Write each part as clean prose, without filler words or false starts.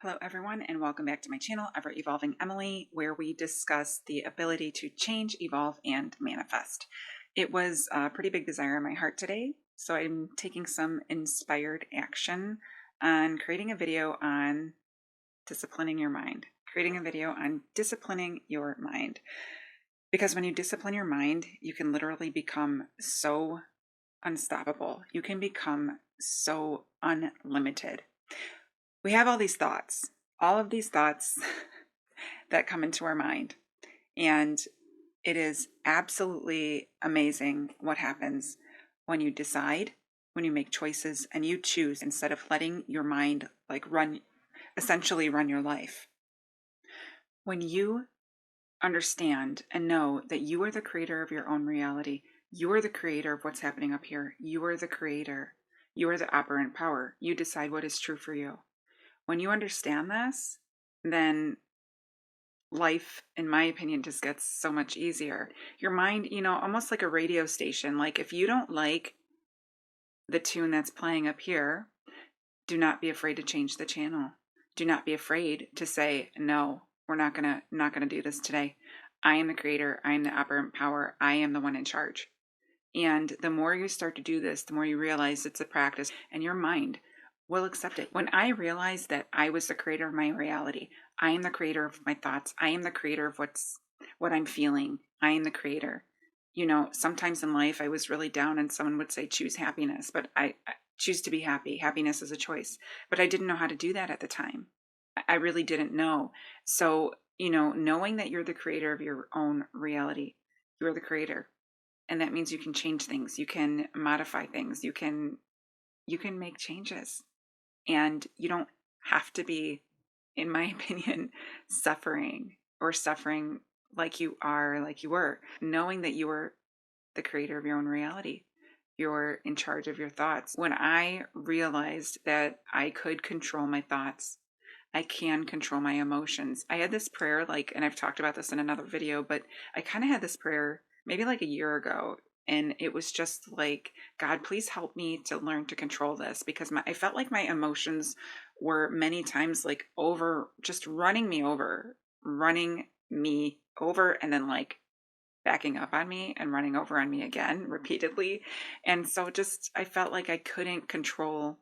Hello everyone and welcome back to my channel, Ever Evolving Emily, where we discuss the ability to change, evolve, and manifest. It was a pretty big desire in my heart today, so I'm taking some inspired action on creating a video on disciplining your mind. Because when you discipline your mind, you can literally become so unstoppable. You can become so unlimited. We have all of these thoughts that come into our mind. And it is absolutely amazing what happens when you decide, when you make choices and you choose instead of letting your mind essentially run your life. When you understand and know that you are the creator of your own reality, you are the creator of what's happening up here. You are the creator. You are the operant power. You decide what is true for you. When you understand this, then life, in my opinion, just gets so much easier. Your mind, almost like a radio station. Like if you don't like the tune that's playing up here, do not be afraid to change the channel. Do not be afraid to say, no, we're not gonna do this today. I am the creator. I am the operant power. I am the one in charge. And the more you start to do this, the more you realize it's a practice and your mind will accept it. When I realized that I was the creator of my reality, I am the creator of my thoughts. I am the creator of what I'm feeling. I am the creator. Sometimes in life I was really down and someone would say, choose happiness, but I choose to be happy. Happiness is a choice. But I didn't know how to do that at the time. I really didn't know. So, knowing that you're the creator of your own reality, you're the creator. And that means you can change things. You can modify things. You can make changes. And you don't have to be, in my opinion, suffering like you were, knowing that you were the creator of your own reality. You're in charge of your thoughts. When I realized that I could control my thoughts, I can control my emotions. I had this prayer, and I've talked about this in another video, but I kind of had this prayer maybe like a year ago. And it was just like, God, please help me to learn to control this, because I felt like my emotions were many times just running me over, and then backing up on me and running over on me again repeatedly. And so I felt like I couldn't control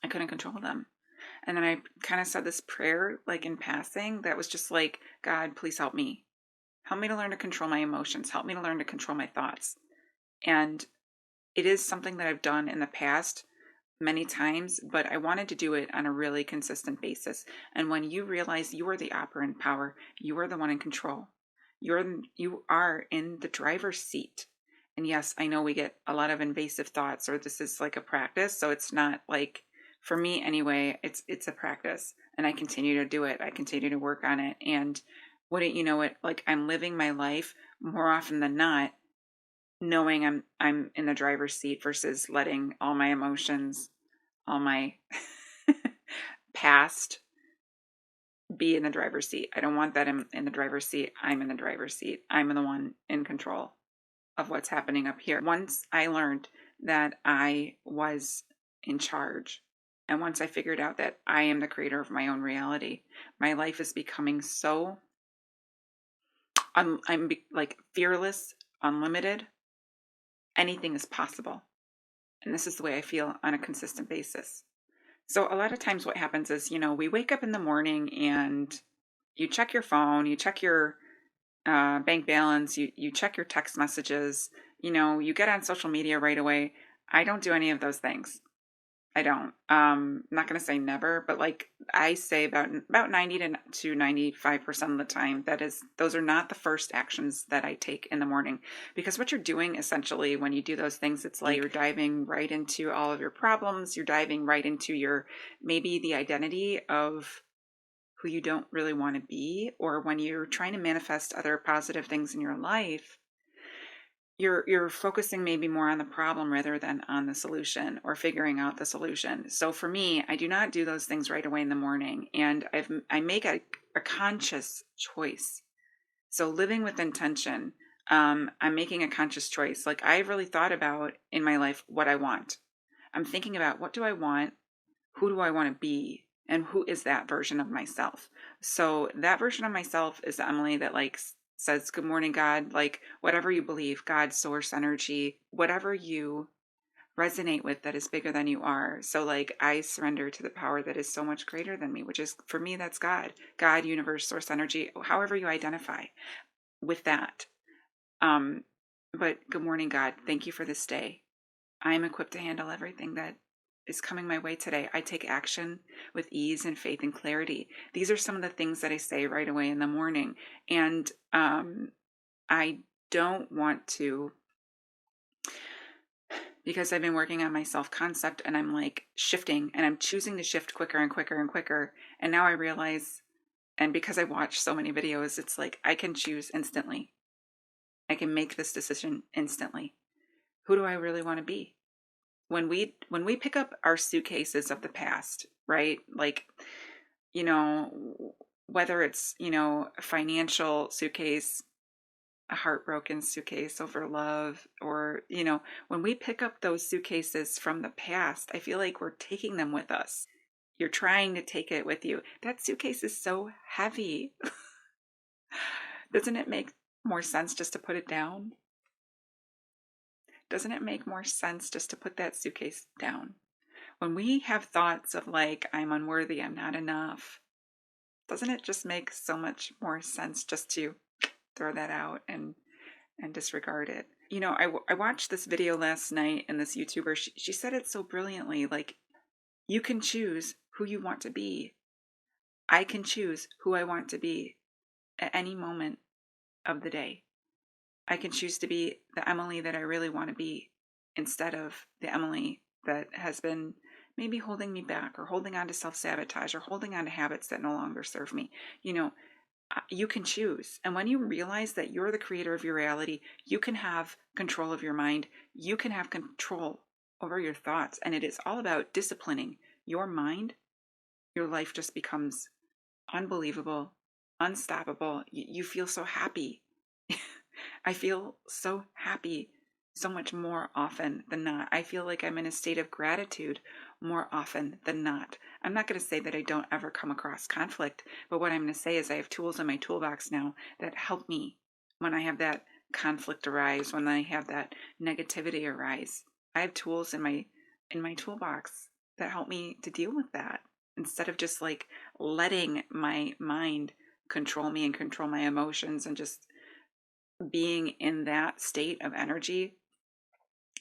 them. And then I kind of said this prayer in passing that was just like, God, please help me. Help me to learn to control my emotions. Help me to learn to control my thoughts. And it is something that I've done in the past many times, but I wanted to do it on a really consistent basis. And when you realize you are the operant power, you are the one in control. You are in the driver's seat. And yes, I know we get a lot of invasive thoughts, or this is like a practice. So it's not for me anyway, it's a practice, and I continue to do it. I continue to work on it. And wouldn't you know it, I'm living my life more often than not, knowing I'm in the driver's seat versus letting all my emotions, all my past be in the driver's seat. I don't want that in the driver's seat. I'm in the driver's seat. I'm the one in control of what's happening up here. Once I learned that I was in charge, and once I figured out that I am the creator of my own reality, my life is becoming so I'm fearless, unlimited. Anything is possible. And this is the way I feel on a consistent basis. So a lot of times what happens is, we wake up in the morning and you check your phone, you check your bank balance, you check your text messages, you get on social media right away. I don't do any of those things. I don't. I'm not going to say never, but I say about 90 to 95% of the time, those are not the first actions that I take in the morning. Because what you're doing essentially when you do those things, it's like you're diving right into all of your problems. You're diving right into maybe the identity of who you don't really want to be, or when you're trying to manifest other positive things in your life, you're focusing maybe more on the problem rather than on the solution or figuring out the solution. So for me, I do not do those things right away in the morning, and I make a conscious choice. So living with intention, I'm making a conscious choice. I've really thought about in my life what I want. I'm thinking about, what do I want? Who do I want to be? And who is that version of myself? So that version of myself is the Emily that like says, good morning, God, like whatever you believe, God, source, energy, whatever you resonate with that is bigger than you are. So like I surrender to the power that is so much greater than me, which is, for me, that's God, universe, source, energy, however you identify with that. But good morning, God. Thank you for this day. I am equipped to handle everything that is coming my way today. I take action with ease and faith and clarity. These are some of the things that I say right away in the morning. And I don't want to, because I've been working on my self-concept and I'm like shifting and I'm choosing to shift quicker and quicker and quicker. And now I realize, and because I watch so many videos, it's like I can choose instantly. I can make this decision instantly. Who do I really want to be? When we pick up our suitcases of the past, right? Like, you know, whether it's, you know, a financial suitcase, a heartbroken suitcase over love, or, you know, when we pick up those suitcases from the past, I feel like we're taking them with us. You're trying to take it with you. That suitcase is so heavy. Doesn't it make more sense just to put it down? Doesn't it make more sense just to put that suitcase down? When we have thoughts of like, I'm unworthy, I'm not enough, doesn't it just make so much more sense just to throw that out and disregard it? You know, I watched this video last night, and this YouTuber, she said it so brilliantly, like, you can choose who you want to be. I can choose who I want to be at any moment of the day. I can choose to be the Emily that I really want to be instead of the Emily that has been maybe holding me back, or holding on to self-sabotage, or holding on to habits that no longer serve me. You know, you can choose. And when you realize that you're the creator of your reality, you can have control of your mind. You can have control over your thoughts. And it is all about disciplining your mind. Your life just becomes unbelievable, unstoppable. You feel so happy. I feel so happy so much more often than not. I feel like I'm in a state of gratitude more often than not. I'm not going to say that I don't ever come across conflict, but what I'm going to say is I have tools in my toolbox now that help me when I have that conflict arise, when I have that negativity arise. I have tools in my toolbox that help me to deal with that, instead of just like letting my mind control me and control my emotions, and just being in that state of energy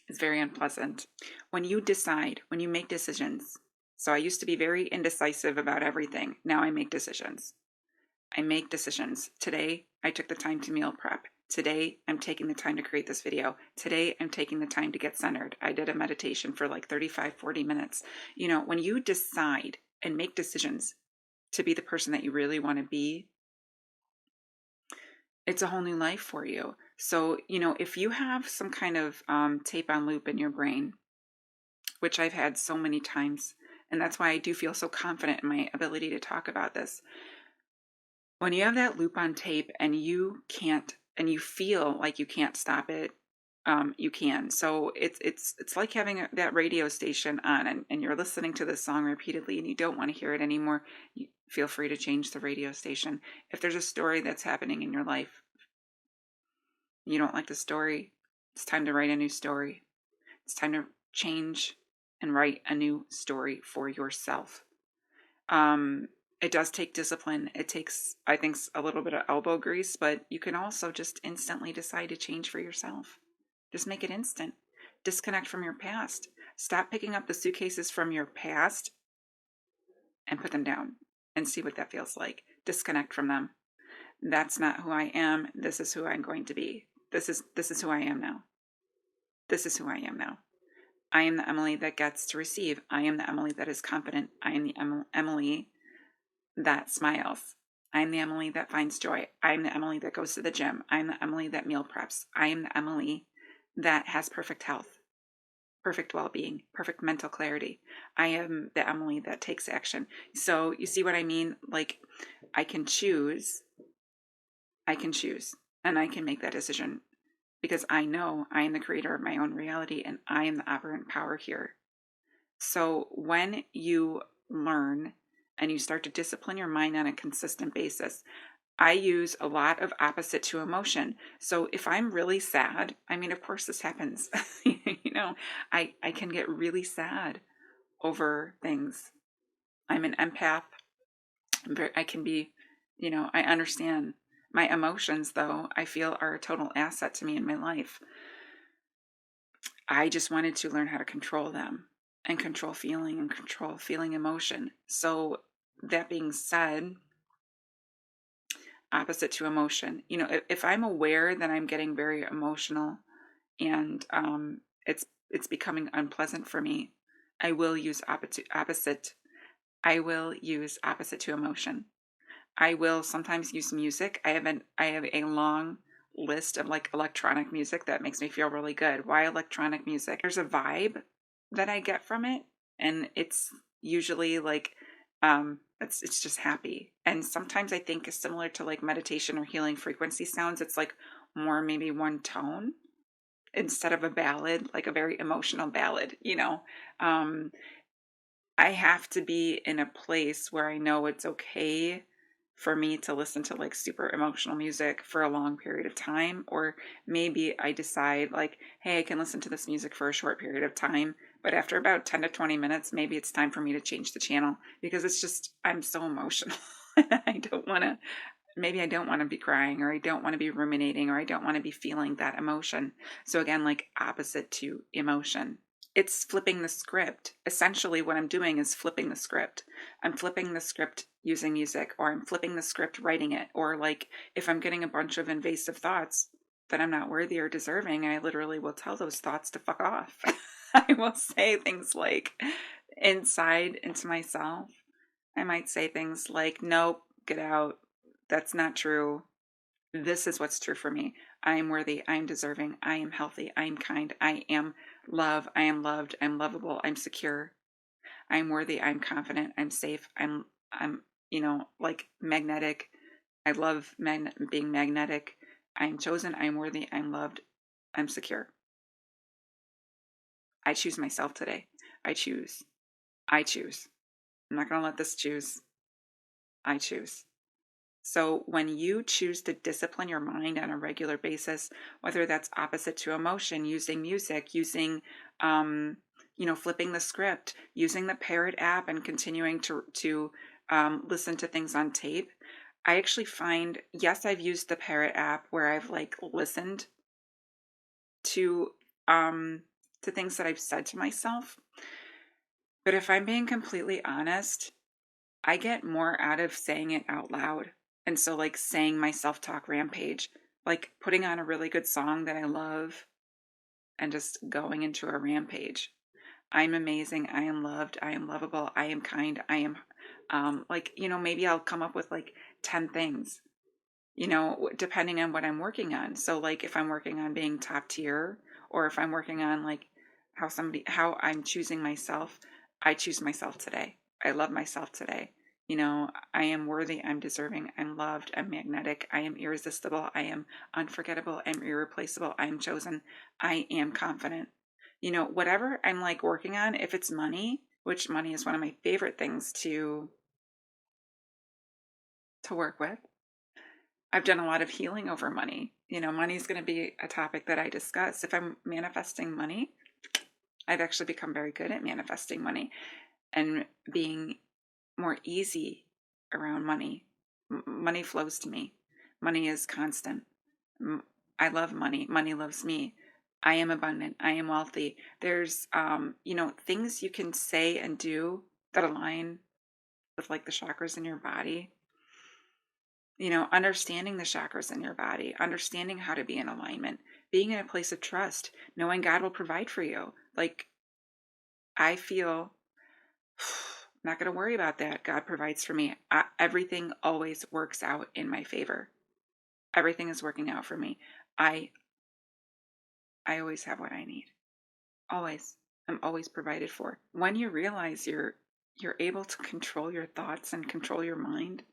is very unpleasant. When you decide, when you make decisions, so I used to be very indecisive about everything. Now I make decisions. I make decisions. Today, I took the time to meal prep. Today, I'm taking the time to create this video. Today, I'm taking the time to get centered. I did a meditation for like 35, 40 minutes. You know, when you decide and make decisions to be the person that you really want to be, it's a whole new life for you. So, you know, if you have some kind of tape on loop in your brain, which I've had so many times, and that's why I do feel so confident in my ability to talk about this. When you have that loop on tape and you can't, and you feel like you can't stop it, you can. So it's like having that radio station on, and you're listening to this song repeatedly and you don't want to hear it anymore. You feel free to change the radio station. If there's a story that's happening in your life, you don't like the story, it's time to write a new story. It's time to change and write a new story for yourself. It does take discipline. It takes, I think, a little bit of elbow grease, but you can also just instantly decide to change for yourself. Just make it instant. Disconnect from your past. Stop picking up the suitcases from your past and put them down and see what that feels like. Disconnect from them. That's not who I am. This is who I'm going to be. This is who I am now. This is who I am now. I am the Emily that gets to receive. I am the Emily that is confident. I am the Emily that smiles. I am the Emily that finds joy. I am the Emily that goes to the gym. I am the Emily that meal preps. I am the Emily that has perfect health, perfect well-being, perfect mental clarity. I am the Emily that takes action. So you see what I mean? Like, I can choose, and I can make that decision, because I know I am the creator of my own reality and I am the operant power here. So when you learn and you start to discipline your mind on a consistent basis. I use a lot of opposite to emotion. So if I'm really sad, I mean, of course this happens, I can get really sad over things. I'm an empath. I can be, I understand my emotions, though, I feel are a total asset to me in my life. I just wanted to learn how to control them and control feeling and control feeling emotion. So that being said, opposite to emotion, if I'm aware that I'm getting very emotional and it's becoming unpleasant for me, I will use opposite. I will use opposite to emotion. I will sometimes use music. I have a long list of like electronic music that makes me feel really good. Why electronic music? There's a vibe that I get from it, and it's usually like it's just happy. And sometimes I think is similar to like meditation or healing frequency sounds. It's like more maybe one tone instead of a ballad, like a very emotional ballad. I have to be in a place where I know it's okay for me to listen to like super emotional music for a long period of time. Or maybe I decide like, hey, I can listen to this music for a short period of time. But after about 10 to 20 minutes, maybe it's time for me to change the channel because it's just, I'm so emotional. Maybe I don't want to be crying, or I don't want to be ruminating, or I don't want to be feeling that emotion. So again, like opposite to emotion. It's flipping the script. Essentially, what I'm doing is flipping the script. I'm flipping the script using music, or I'm flipping the script writing it. Or like if I'm getting a bunch of invasive thoughts that I'm not worthy or deserving, I literally will tell those thoughts to fuck off. I will say things like into myself. I might say things like, nope, get out. That's not true. This is what's true for me. I am worthy. I am deserving. I am healthy. I am kind. I am love. I am loved. I'm lovable. I'm secure. I'm worthy. I'm confident. I'm safe. I'm like magnetic. I love being magnetic. I'm chosen. I'm worthy. I'm loved. I'm secure. I choose myself today. I choose. I choose. I'm not going to let this choose. I choose. So when you choose to discipline your mind on a regular basis, whether that's opposite to emotion, using music, using, flipping the script, using the Parrot app and continuing to listen to things on tape, I actually find, yes, I've used the Parrot app where I've like listened to things that I've said to myself. But if I'm being completely honest, I get more out of saying it out loud. And so, like, saying my self talk rampage, like putting on a really good song that I love and just going into a rampage. I'm amazing. I am loved. I am lovable. I am kind. I am, maybe I'll come up with like 10 things, depending on what I'm working on. So, like, if I'm working on being top tier, or if I'm working on like how I'm choosing myself, I choose myself today. I love myself today. I am worthy, I'm deserving, I'm loved, I'm magnetic, I am irresistible, I am unforgettable, I'm irreplaceable, I am chosen, I am confident. Whatever I'm like working on, if it's money, which money is one of my favorite things to work with. I've done a lot of healing over money. Money is going to be a topic that I discuss. If I'm manifesting money, I've actually become very good at manifesting money and being more easy around money. Money flows to me. Money is constant. I love money. Money loves me. I am abundant. I am wealthy. There's, things you can say and do that align with like the chakras in your body. Understanding the chakras in your body, understanding how to be in alignment, being in a place of trust, knowing God will provide for you. Like, I feel not going to worry about that. God provides for me. Everything always works out in my favor. Everything is working out for me. I always have what I need. Always. I'm always provided for. When you realize you're able to control your thoughts and control your mind,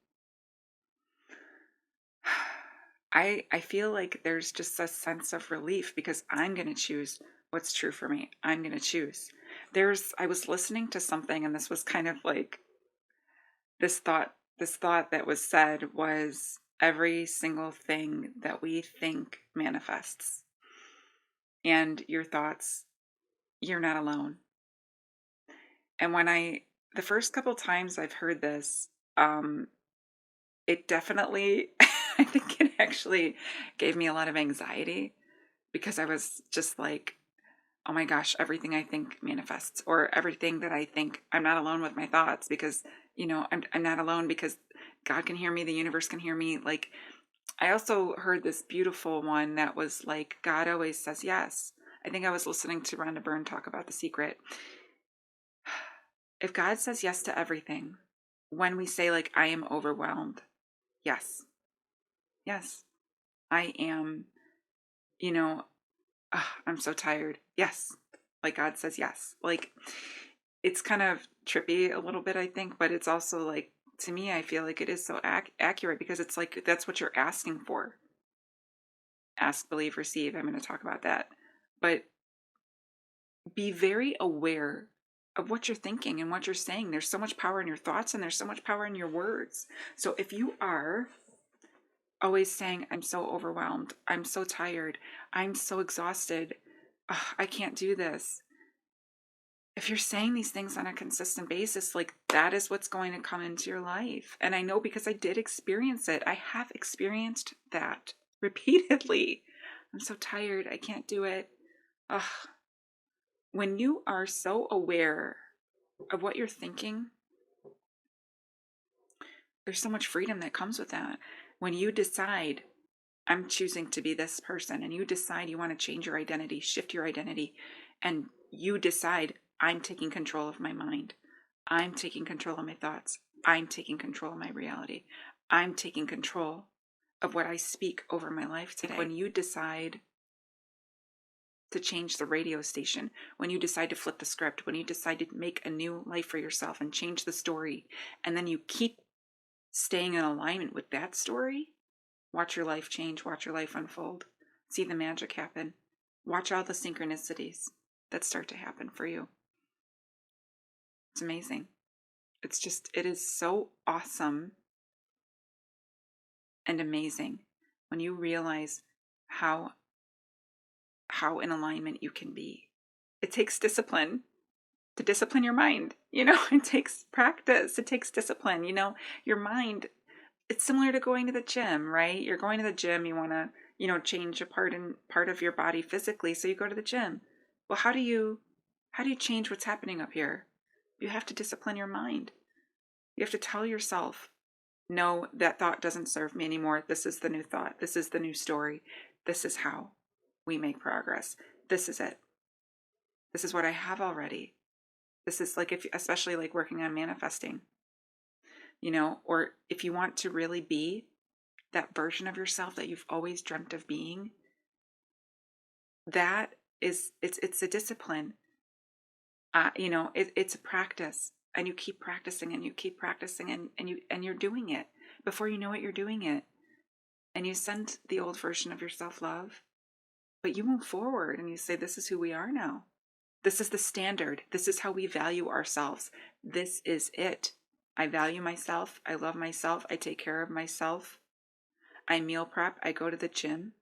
I feel like there's just a sense of relief because I'm going to choose what's true for me. I'm going to choose. I was listening to something, and this was kind of like this thought that was said was every single thing that we think manifests. And your thoughts, you're not alone. And the first couple times I've heard this, it definitely, I think it actually gave me a lot of anxiety because I was just like, oh my gosh, everything I think manifests, or everything that I think, I'm not alone with my thoughts because, I'm not alone because God can hear me, the universe can hear me. Like, I also heard this beautiful one that was like, God always says yes. I think I was listening to Rhonda Byrne talk about The Secret. If God says yes to everything, when we say, like, I am overwhelmed, yes, yes, I am, you know, I'm so tired. Yes. Like, God says yes. Like, it's kind of trippy a little bit, I think, but it's also like, to me, I feel like it is so accurate because it's like, that's what you're asking for. Ask, believe, receive. I'm going to talk about that. But be very aware of what you're thinking and what you're saying. There's so much power in your thoughts and there's so much power in your words. So if you are always saying, I'm so overwhelmed, I'm so tired, I'm so exhausted, I can't do this. If you're saying these things on a consistent basis, like, that is what's going to come into your life. And I know because I did experience it. I have experienced that repeatedly. I'm so tired, I can't do it. Ugh. When you are so aware of what you're thinking, there's so much freedom that comes with that. When you decide, I'm choosing to be this person, and you decide you want to change your identity, shift your identity, and you decide, I'm taking control of my mind. I'm taking control of my thoughts. I'm taking control of my reality. I'm taking control of what I speak over my life today. When you decide to change the radio station, when you decide to flip the script, when you decide to make a new life for yourself and change the story, and then you keep staying in alignment with that story, watch your life change, watch your life unfold, see the magic happen, watch all the synchronicities that start to happen for you. It's amazing. It is so awesome and amazing when you realize how in alignment you can be. It takes discipline to discipline your mind. It takes practice. It takes discipline. Your mind, it's similar to going to the gym, right? You're going to the gym, you want to, change a part of your body physically, so you go to the gym. Well, how do you change what's happening up here? You have to discipline your mind. You have to tell yourself, no, that thought doesn't serve me anymore. This is the new thought. This is the new story. This is how we make progress. This is it. This is what I have already. This is like, especially like working on manifesting, or if you want to really be that version of yourself that you've always dreamt of being, it's a discipline. It's a practice, and you keep practicing and you keep practicing, and you're doing it. Before you know it, you're doing it. And you send the old version of yourself love, but you move forward and you say, this is who we are now. This is the standard. This is how we value ourselves. This is it. I value myself. I love myself. I take care of myself. I meal prep. I go to the gym.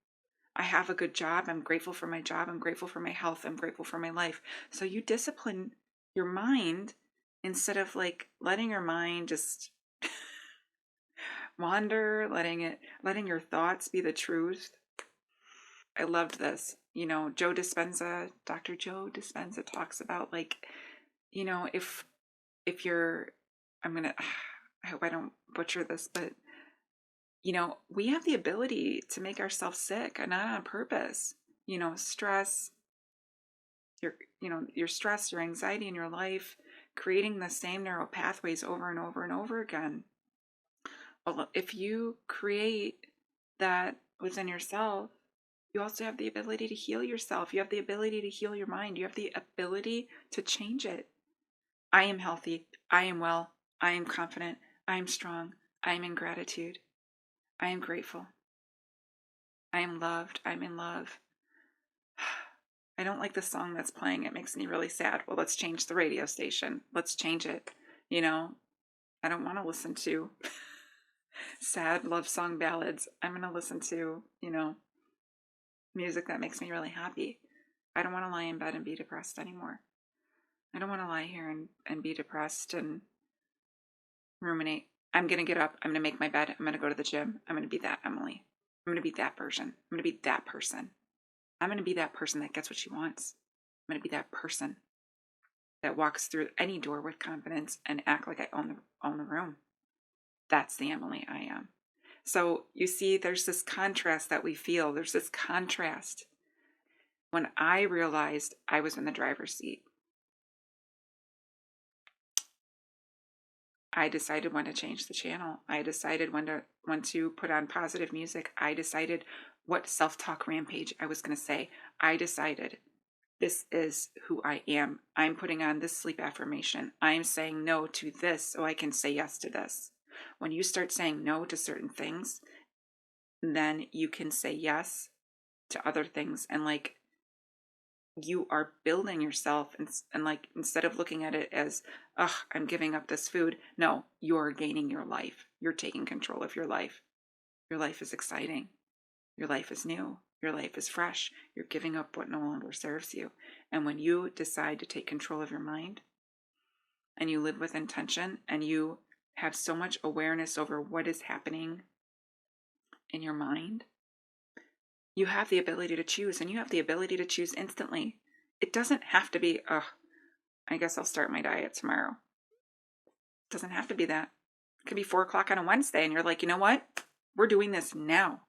I have a good job. I'm grateful for my job. I'm grateful for my health. I'm grateful for my life. So you discipline your mind instead of like letting your mind just wander, letting your thoughts be the truth. I loved this. Dr. Joe Dispenza talks about, like, if you're, I hope I don't butcher this, but we have the ability to make ourselves sick, and not on purpose. Stress, your stress, your anxiety in your life, creating the same neural pathways over and over and over again. Well, if you create that within yourself, you also have the ability to heal yourself. You have the ability to heal your mind. You have the ability to change it. I am healthy. I am well. I am confident. I am strong. I am in gratitude. I am grateful. I am loved. I'm in love. I don't like the song that's playing. It makes me really sad. Well, let's change the radio station. Let's change it. I don't want to listen to sad love song ballads. I'm going to listen to, music that makes me really happy. I don't want to lie in bed and be depressed anymore. I don't want to lie here and be depressed and ruminate. I'm going to get up. I'm going to make my bed. I'm going to go to the gym. I'm going to be that Emily. I'm going to be that version. I'm going to be that person. I'm going to be that person that gets what she wants. I'm going to be that person that walks through any door with confidence and act like I own the room. That's the Emily I am. So you see, there's this contrast that we feel. There's this contrast. When I realized I was in the driver's seat, I decided when to change the channel. I decided when to put on positive music. I decided what self-talk rampage I was going to say. I decided this is who I am. I'm putting on this sleep affirmation. I'm saying no to this so I can say yes to this. When you start saying no to certain things, then you can say yes to other things. And like, you are building yourself, and like, instead of looking at it as, I'm giving up this food. No, you're gaining your life. You're taking control of your life. Your life is exciting. Your life is new. Your life is fresh. You're giving up what no longer serves you. And when you decide to take control of your mind and you live with intention and you have so much awareness over what is happening in your mind, you have the ability to choose, and you have the ability to choose instantly. It doesn't have to be, I guess I'll start my diet tomorrow. It doesn't have to be that. It could be 4:00 on a Wednesday and you're like, you know what? We're doing this now.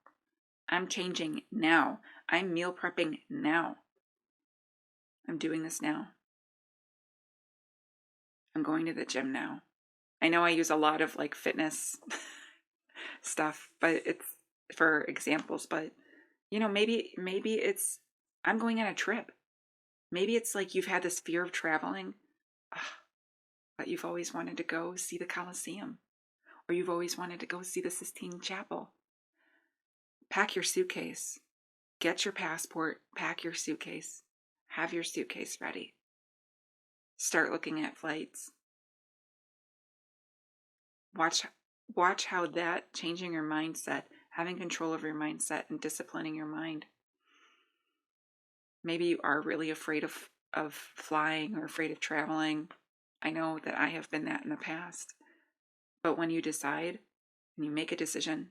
I'm changing now. I'm meal prepping now. I'm doing this now. I'm going to the gym now. I know I use a lot of like fitness stuff, but it's for examples, but maybe it's, I'm going on a trip. Maybe it's like you've had this fear of traveling, but you've always wanted to go see the Colosseum, or you've always wanted to go see the Sistine Chapel. Pack your suitcase. Get your passport. Pack your suitcase. Have your suitcase ready. Start looking at flights. Watch how that changing your mindset, having control of your mindset and disciplining your mind. Maybe you are really afraid of flying or afraid of traveling. I know that I have been that in the past. But when you decide and you make a decision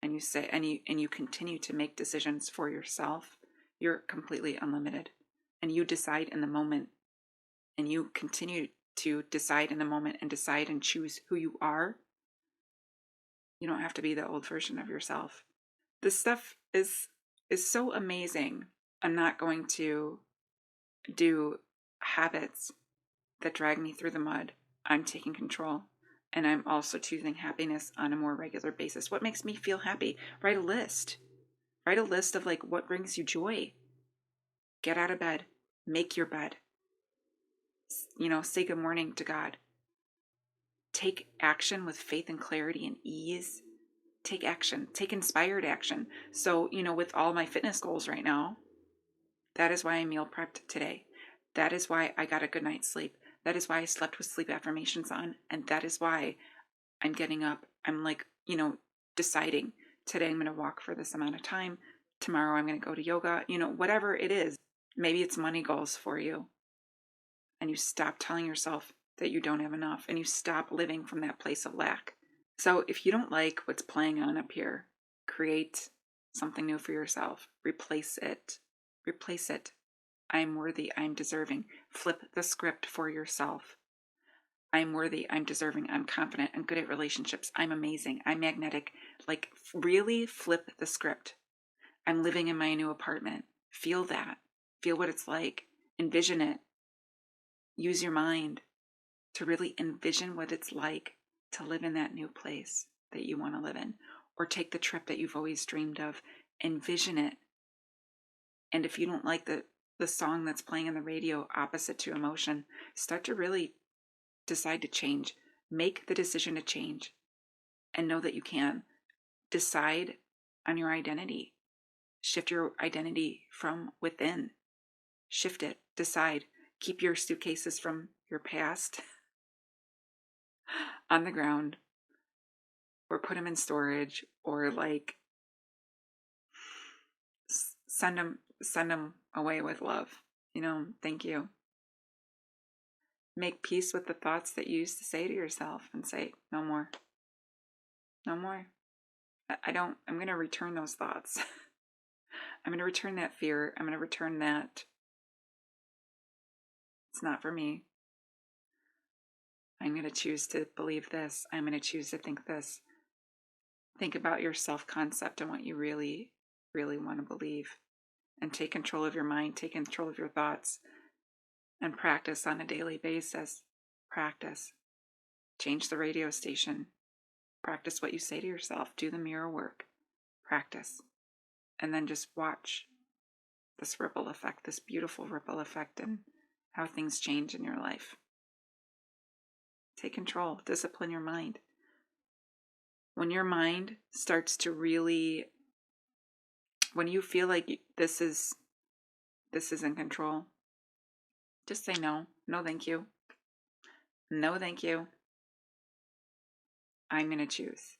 and you say and you continue to make decisions for yourself, you're completely unlimited. And you decide in the moment, and you continue to decide in the moment and decide and choose who you are. You don't have to be the old version of yourself. This stuff is so amazing. I'm not going to do habits that drag me through the mud. I'm taking control. And I'm also choosing happiness on a more regular basis. What makes me feel happy? Write a list. Write a list of like what brings you joy. Get out of bed. Make your bed. Say good morning to God. Take action with faith and clarity and ease. Take action. Take inspired action. So, with all my fitness goals right now, that is why I meal prepped today. That is why I got a good night's sleep. That is why I slept with sleep affirmations on. And that is why I'm getting up. I'm like, deciding today I'm going to walk for this amount of time. Tomorrow I'm going to go to yoga, whatever it is. Maybe it's money goals for you. And you stop telling yourself that you don't have enough, and you stop living from that place of lack. So if you don't like what's playing on up here, create something new for yourself. Replace it. Replace it. I'm worthy. I'm deserving. Flip the script for yourself. I'm worthy. I'm deserving. I'm confident. I'm good at relationships. I'm amazing. I'm magnetic. Like, really flip the script. I'm living in my new apartment. Feel that. Feel what it's like. Envision it. Use your mind to really envision what it's like to live in that new place that you want to live in, or take the trip that you've always dreamed of. Envision it. And if you don't like the song that's playing on the radio opposite to emotion, start to really decide to change. Make the decision to change and know that you can. Decide on your identity. Shift your identity from within. Shift it. Decide. Keep your suitcases from your past. on the ground, or put them in storage, or like send them away with love. Thank you. Make peace with the thoughts that you used to say to yourself and say, no more. No more. I'm going to return those thoughts. I'm going to return that fear. I'm going to return that it's not for me. I'm going to choose to believe this. I'm going to choose to think this. Think about your self-concept and what you really, really want to believe. And take control of your mind. Take control of your thoughts. And practice on a daily basis. Practice. Change the radio station. Practice what you say to yourself. Do the mirror work. Practice. And then just watch this ripple effect, this beautiful ripple effect, and how things change in your life. Take control. Discipline your mind. When your mind starts to really, when you feel like this is in control, just say no. No, thank you. No, thank you. I'm going to choose.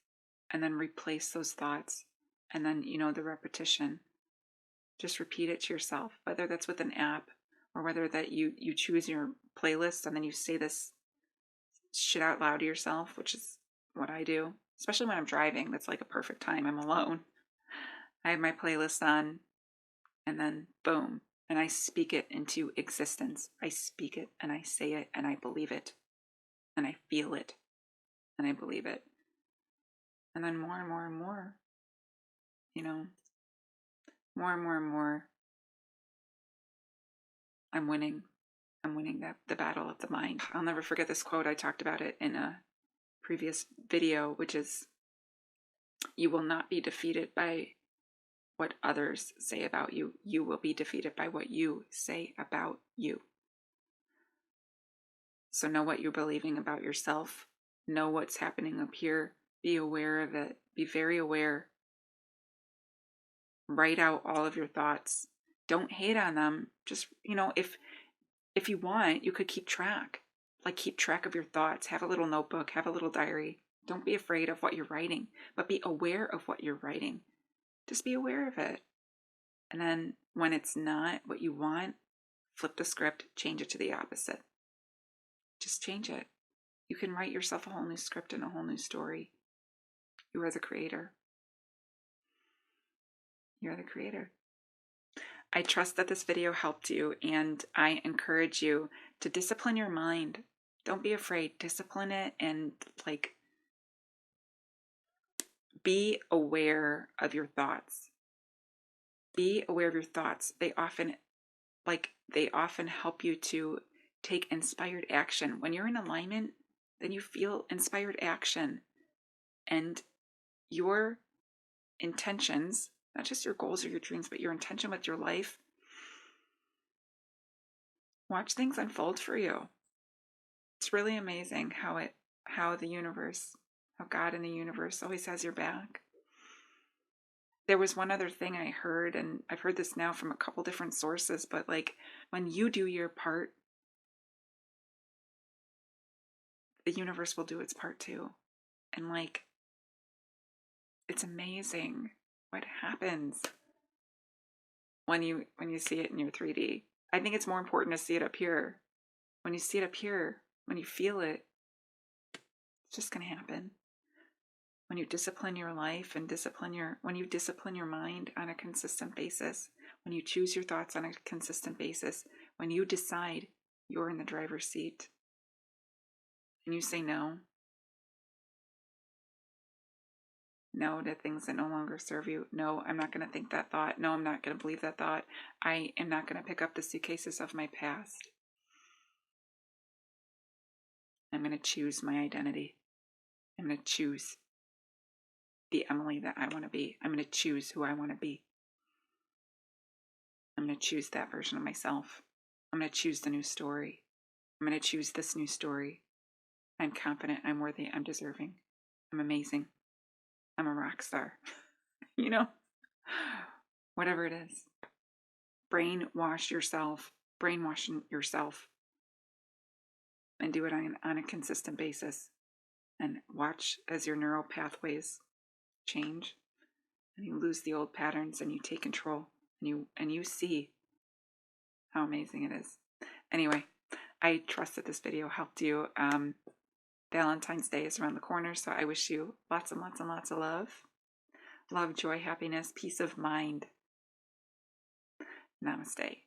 And then replace those thoughts. And then, the repetition. Just repeat it to yourself, whether that's with an app or whether that you choose your playlist and then you say this shit out loud to yourself, which is what I do, especially when I'm driving. That's like a perfect time. I'm alone. I have my playlist on and then boom. And I speak it into existence. I speak it and I say it and I believe it and I feel it and I believe it. And then more and more and more, more and more and more, I'm winning. I'm winning the battle of the mind. I'll never forget this quote. I talked about it in a previous video, which is, you will not be defeated by what others say about you. You will be defeated by what you say about you. So know what you're believing about yourself. Know what's happening up here. Be aware of it. Be very aware. Write out all of your thoughts. Don't hate on them. Just, if you want, you could keep track. Like, keep track of your thoughts. Have a little notebook. Have a little diary. Don't be afraid of what you're writing, but be aware of what you're writing. Just be aware of it. And then when it's not what you want, flip the script, change it to the opposite. Just change it. You can write yourself a whole new script and a whole new story. You are the creator. You're the creator. I trust that this video helped you, and I encourage you to discipline your mind. Don't be afraid. Discipline it and be aware of your thoughts. Be aware of your thoughts. They often help you to take inspired action. When you're in alignment, then you feel inspired action. And your intentions, not just your goals or your dreams, but your intention with your life, watch things unfold for you. It's really amazing how God in the universe always has your back. There was one other thing I heard, and I've heard this now from a couple different sources, but when you do your part, the universe will do its part too. And it's amazing what happens when you see it in your 3D. I think it's more important to see it up here. When you see it up here, when you feel it, it's just going to happen. When you discipline your life and when you discipline your mind on a consistent basis, when you choose your thoughts on a consistent basis, when you decide you're in the driver's seat and you say no to things that no longer serve you. No, I'm not going to think that thought. No, I'm not going to believe that thought. I am not going to pick up the suitcases of my past. I'm going to choose my identity. I'm going to choose the Emily that I want to be. I'm going to choose who I want to be. I'm going to choose that version of myself. I'm going to choose the new story. I'm going to choose this new story. I'm confident. I'm worthy. I'm deserving. I'm amazing. I'm a rock star. Whatever it is. Brainwashing yourself, and do it on a consistent basis. and watch as your neural pathways change and you lose the old patterns and you take control and you see how amazing it is. Anyway, I trust that this video helped you. Valentine's Day is around the corner, so I wish you lots and lots and lots of love. Love, joy, happiness, peace of mind. Namaste.